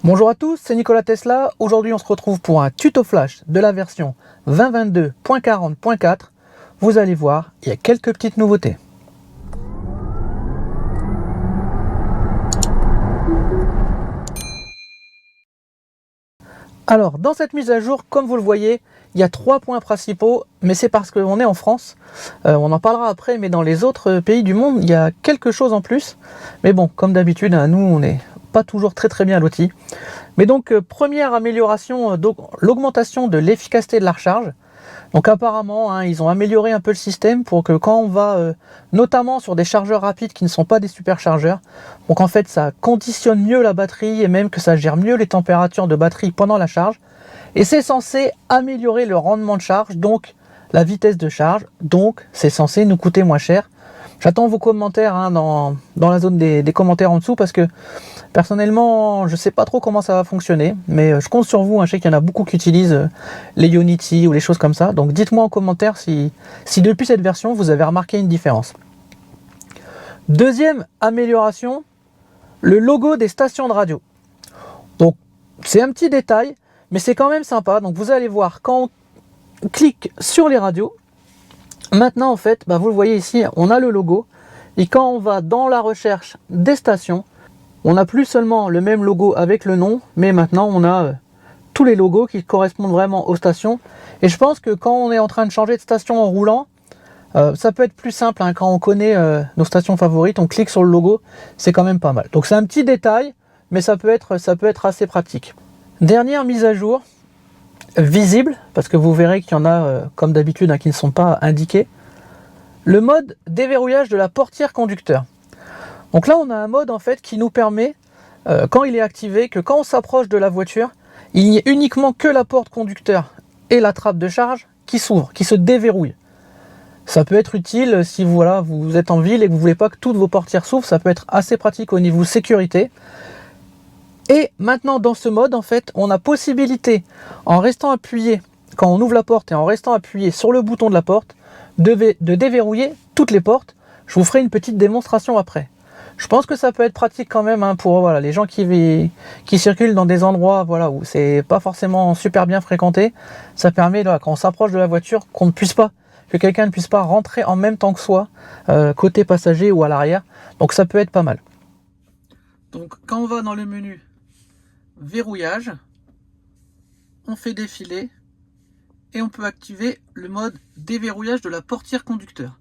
Bonjour à tous, c'est Nikola Tesla. Aujourd'hui, on se retrouve pour un tuto flash de la version 2022.40.4. Vous allez voir, il y a quelques petites nouveautés. Alors, dans cette mise à jour, comme vous le voyez, il y a 3 points principaux, mais c'est parce qu'on est en France. On en parlera après, mais dans les autres pays du monde, il y a quelque chose en plus. Mais bon, comme d'habitude, nous, on n'est pas toujours très bien lotis. Mais donc, première amélioration, l'augmentation de l'efficacité de la recharge. Donc apparemment, ils ont amélioré un peu le système pour que quand on va, notamment sur des chargeurs rapides qui ne sont pas des superchargeurs, donc en fait ça conditionne mieux la batterie et même que ça gère mieux les températures de batterie pendant la charge. Et c'est censé améliorer le rendement de charge, donc la vitesse de charge, donc c'est censé nous coûter moins cher. J'attends vos commentaires dans la zone des commentaires en dessous parce que personnellement, je ne sais pas trop comment ça va fonctionner, mais je compte sur vous. Je sais qu'il y en a beaucoup qui utilisent les Ionity ou les choses comme ça. Donc dites-moi en commentaire si depuis cette version, vous avez remarqué une différence. Deuxième amélioration, le logo des stations de radio. Donc c'est un petit détail, mais c'est quand même sympa. Donc vous allez voir, quand on clique sur les radios, maintenant en fait, vous le voyez ici, on a le logo. Et quand on va dans la recherche des stations, on n'a plus seulement le même logo avec le nom, mais maintenant on a tous les logos qui correspondent vraiment aux stations. Et je pense que quand on est en train de changer de station en roulant, ça peut être plus simple quand on connaît nos stations favorites, on clique sur le logo, c'est quand même pas mal. Donc c'est un petit détail, mais ça peut être assez pratique. Dernière mise à jour, visible, parce que vous verrez qu'il y en a, comme d'habitude, qui ne sont pas indiqués. Le mode déverrouillage de la portière conducteur. Donc là, on a un mode en fait qui nous permet, quand il est activé, que quand on s'approche de la voiture, il n'y ait uniquement que la porte conducteur et la trappe de charge qui s'ouvrent, qui se déverrouillent. Ça peut être utile si vous êtes en ville et que vous ne voulez pas que toutes vos portières s'ouvrent, ça peut être assez pratique au niveau sécurité. Et maintenant, dans ce mode, en fait, on a possibilité, en restant appuyé, quand on ouvre la porte et en restant appuyé sur le bouton de la porte, de déverrouiller toutes les portes. Je vous ferai une petite démonstration après. Je pense que ça peut être pratique quand même pour les gens qui circulent dans des endroits où c'est pas forcément super bien fréquenté. Ça permet quand on s'approche de la voiture que quelqu'un ne puisse pas rentrer en même temps que soi, côté passager ou à l'arrière. Donc ça peut être pas mal. Donc quand on va dans le menu verrouillage, on fait défiler et on peut activer le mode déverrouillage de la portière conducteur.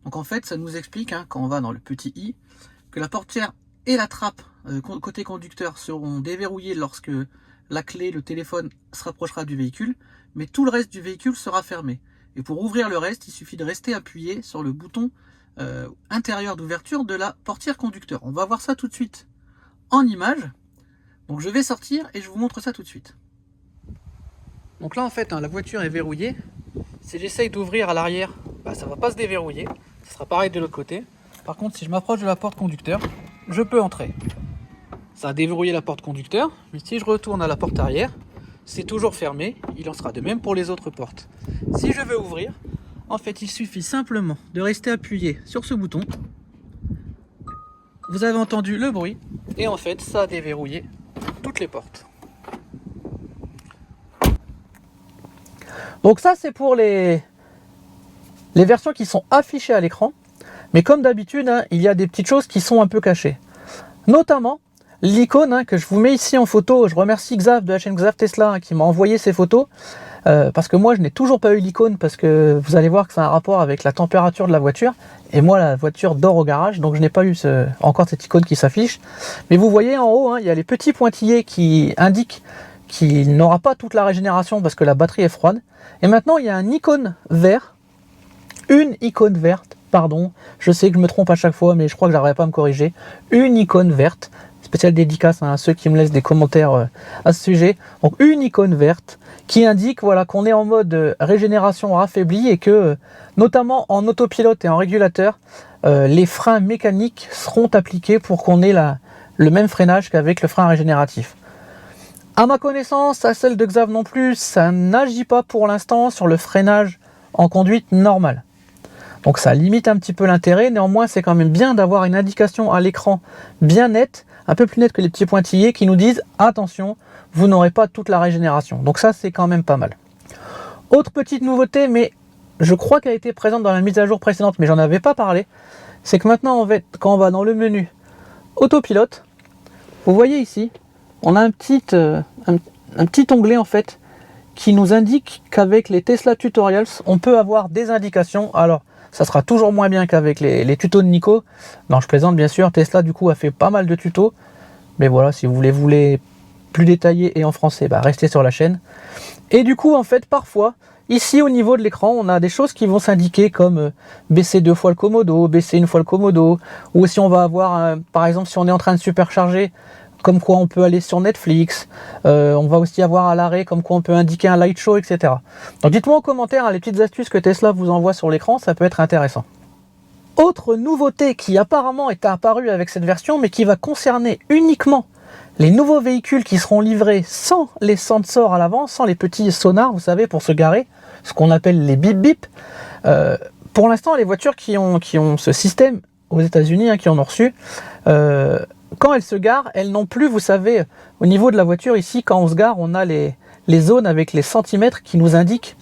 Donc en fait ça nous explique quand on va dans le petit i que la portière et la trappe côté conducteur seront déverrouillées lorsque la clé, le téléphone se rapprochera du véhicule, mais tout le reste du véhicule sera fermé. Et pour ouvrir le reste, il suffit de rester appuyé sur le bouton intérieur d'ouverture de la portière conducteur. On va voir ça tout de suite en image. Donc je vais sortir et je vous montre ça tout de suite. Donc là en fait la voiture est verrouillée. Si j'essaye d'ouvrir à l'arrière, ça ne va pas se déverrouiller. Ce sera pareil de l'autre côté. Par contre, si je m'approche de la porte conducteur, je peux entrer. Ça a déverrouillé la porte conducteur, mais si je retourne à la porte arrière, c'est toujours fermé. Il en sera de même pour les autres portes. Si je veux ouvrir, en fait, il suffit simplement de rester appuyé sur ce bouton. Vous avez entendu le bruit, et en fait, ça a déverrouillé toutes les portes. Donc ça, c'est pour les versions qui sont affichées à l'écran. Mais comme d'habitude, il y a des petites choses qui sont un peu cachées. Notamment, l'icône que je vous mets ici en photo. Je remercie Xav de la chaîne Xav Tesla qui m'a envoyé ces photos. Parce que moi, je n'ai toujours pas eu l'icône parce que vous allez voir que ça a un rapport avec la température de la voiture. Et moi, la voiture dort au garage, donc je n'ai pas eu encore cette icône qui s'affiche. Mais vous voyez en haut, il y a les petits pointillés qui indiquent qu'il n'aura pas toute la régénération parce que la batterie est froide. Et maintenant, il y a une icône verte. Une icône verte. Pardon, je sais que je me trompe à chaque fois, mais je crois que j'arriverai pas à me corriger. Une icône verte, spéciale dédicace à ceux qui me laissent des commentaires à ce sujet. Donc une icône verte qui indique qu'on est en mode régénération affaiblie et que, notamment en autopilote et en régulateur, les freins mécaniques seront appliqués pour qu'on ait le même freinage qu'avec le frein régénératif. À ma connaissance, à celle de Xav non plus, ça n'agit pas pour l'instant sur le freinage en conduite normale. Donc ça limite un petit peu l'intérêt, néanmoins c'est quand même bien d'avoir une indication à l'écran bien nette, un peu plus nettes que les petits pointillés qui nous disent attention, vous n'aurez pas toute la régénération. Donc ça, c'est quand même pas mal. Autre petite nouveauté, mais je crois qu'elle a été présente dans la mise à jour précédente, mais j'en avais pas parlé, c'est que maintenant, en fait, quand on va dans le menu autopilote, vous voyez ici, on a un petit onglet en fait qui nous indique qu'avec les Tesla Tutorials, on peut avoir des indications. Alors, ça sera toujours moins bien qu'avec les tutos de Nico. Non, je plaisante bien sûr. Tesla, du coup, a fait pas mal de tutos. Mais voilà, si vous voulez plus détaillé et en français, bah, restez sur la chaîne. Et du coup, en fait, parfois, ici, au niveau de l'écran, on a des choses qui vont s'indiquer comme baisser 2 fois le commodo, baisser 1 fois le commodo. Ou si on va avoir, par exemple, si on est en train de supercharger, comme quoi on peut aller sur Netflix, on va aussi avoir à l'arrêt comme quoi on peut indiquer un light show, etc. Donc dites-moi en commentaire les petites astuces que Tesla vous envoie sur l'écran, ça peut être intéressant. Autre nouveauté qui apparemment est apparue avec cette version, mais qui va concerner uniquement les nouveaux véhicules qui seront livrés sans les sensors à l'avant, sans les petits sonars, vous savez, pour se garer, ce qu'on appelle les bip bip. Pour l'instant, les voitures qui ont ce système aux États-Unis, qui en ont reçu, quand elles se garent, elles n'ont plus, vous savez, au niveau de la voiture, ici, quand on se gare, on a les zones avec les centimètres qui nous indiquent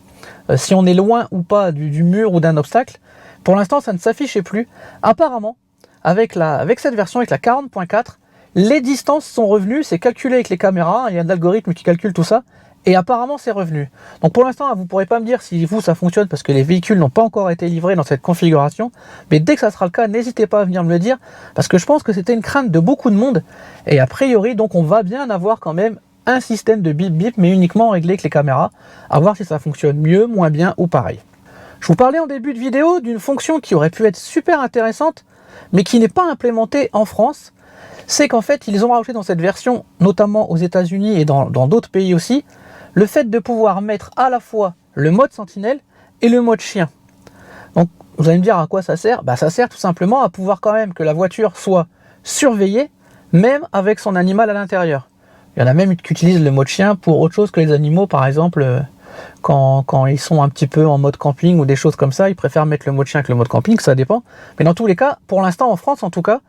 si on est loin ou pas du mur ou d'un obstacle. Pour l'instant, ça ne s'affichait plus. Apparemment, avec cette version, avec la 40.4, les distances sont revenues, c'est calculé avec les caméras, il y a un algorithme qui calcule tout ça, et apparemment c'est revenu. Donc pour l'instant, vous ne pourrez pas me dire si vous ça fonctionne parce que les véhicules n'ont pas encore été livrés dans cette configuration, mais dès que ça sera le cas, n'hésitez pas à venir me le dire, parce que je pense que c'était une crainte de beaucoup de monde, et a priori, donc on va bien avoir quand même un système de bip bip, mais uniquement réglé avec les caméras, à voir si ça fonctionne mieux, moins bien ou pareil. Je vous parlais en début de vidéo d'une fonction qui aurait pu être super intéressante, mais qui n'est pas implémentée en France, c'est qu'en fait, ils ont rajouté dans cette version, notamment aux États-Unis et dans d'autres pays aussi, le fait de pouvoir mettre à la fois le mode sentinelle et le mode chien. Donc, vous allez me dire à quoi ça sert ? Bah, ça sert tout simplement à pouvoir quand même que la voiture soit surveillée, même avec son animal à l'intérieur. Il y en a même qui utilisent le mode chien pour autre chose que les animaux, par exemple, quand ils sont un petit peu en mode camping ou des choses comme ça, ils préfèrent mettre le mode chien que le mode camping, ça dépend. Mais dans tous les cas, pour l'instant en France en tout cas,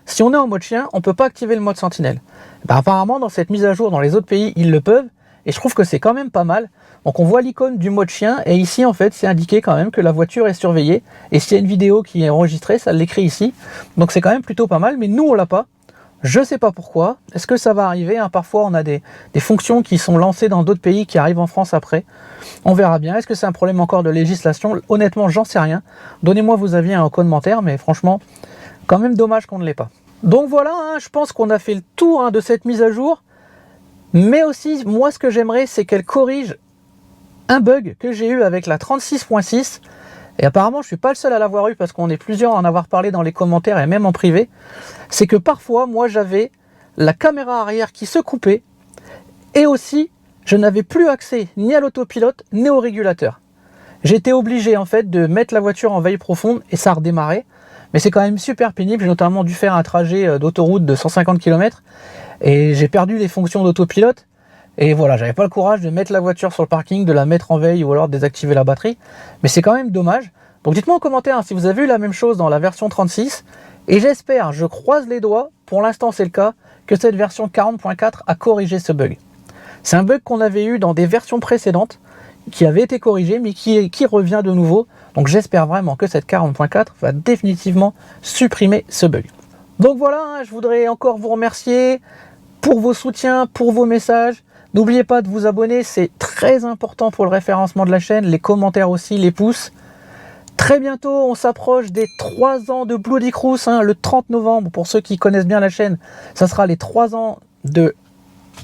si on est en mode chien, on ne peut pas activer le mode sentinelle. Bah, apparemment, dans cette mise à jour, dans les autres pays, ils le peuvent. Et je trouve que c'est quand même pas mal. Donc on voit l'icône du mode chien. Et ici, en fait, c'est indiqué quand même que la voiture est surveillée. Et s'il y a une vidéo qui est enregistrée, ça l'écrit ici. Donc c'est quand même plutôt pas mal. Mais nous, on l'a pas. Je ne sais pas pourquoi. Est-ce que ça va arriver ? Parfois, on a des fonctions qui sont lancées dans d'autres pays qui arrivent en France après. On verra bien. Est-ce que c'est un problème encore de législation ? Honnêtement, j'en sais rien. Donnez-moi vos avis en commentaire. Mais franchement, quand même dommage qu'on ne l'ait pas. Donc voilà, je pense qu'on a fait le tour de cette mise à jour. Mais aussi, moi ce que j'aimerais, c'est qu'elle corrige un bug que j'ai eu avec la 36.6. Et apparemment, je ne suis pas le seul à l'avoir eu parce qu'on est plusieurs à en avoir parlé dans les commentaires et même en privé. C'est que parfois, moi j'avais la caméra arrière qui se coupait. Et aussi, je n'avais plus accès ni à l'autopilote ni au régulateur. J'étais obligé en fait de mettre la voiture en veille profonde et ça redémarrait. Mais c'est quand même super pénible, j'ai notamment dû faire un trajet d'autoroute de 150 km et j'ai perdu les fonctions d'autopilote. Et voilà, j'avais pas le courage de mettre la voiture sur le parking, de la mettre en veille ou alors de désactiver la batterie. Mais c'est quand même dommage. Donc dites-moi en commentaire si vous avez eu la même chose dans la version 36. Et j'espère, je croise les doigts, pour l'instant c'est le cas, que cette version 40.4 a corrigé ce bug. C'est un bug qu'on avait eu dans des versions précédentes, qui avait été corrigé, mais qui revient de nouveau. Donc j'espère vraiment que cette 40.4 va définitivement supprimer ce bug. Donc voilà, je voudrais encore vous remercier pour vos soutiens, pour vos messages. N'oubliez pas de vous abonner, c'est très important pour le référencement de la chaîne, les commentaires aussi, les pouces. Très bientôt, on s'approche des 3 ans de Bloody Cruise, le 30 novembre, pour ceux qui connaissent bien la chaîne, ça sera les 3 ans de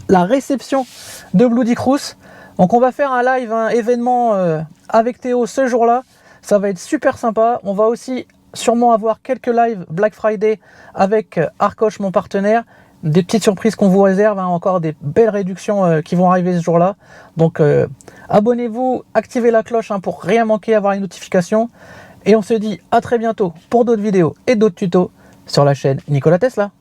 la réception de Bloody Cruise. Donc on va faire un live, un événement avec Théo ce jour-là, ça va être super sympa. On va aussi sûrement avoir quelques lives Black Friday avec Arcoche, mon partenaire. Des petites surprises qu'on vous réserve, encore des belles réductions qui vont arriver ce jour-là. Donc abonnez-vous, activez la cloche pour rien manquer, avoir les notifications. Et on se dit à très bientôt pour d'autres vidéos et d'autres tutos sur la chaîne Nikola Tesla.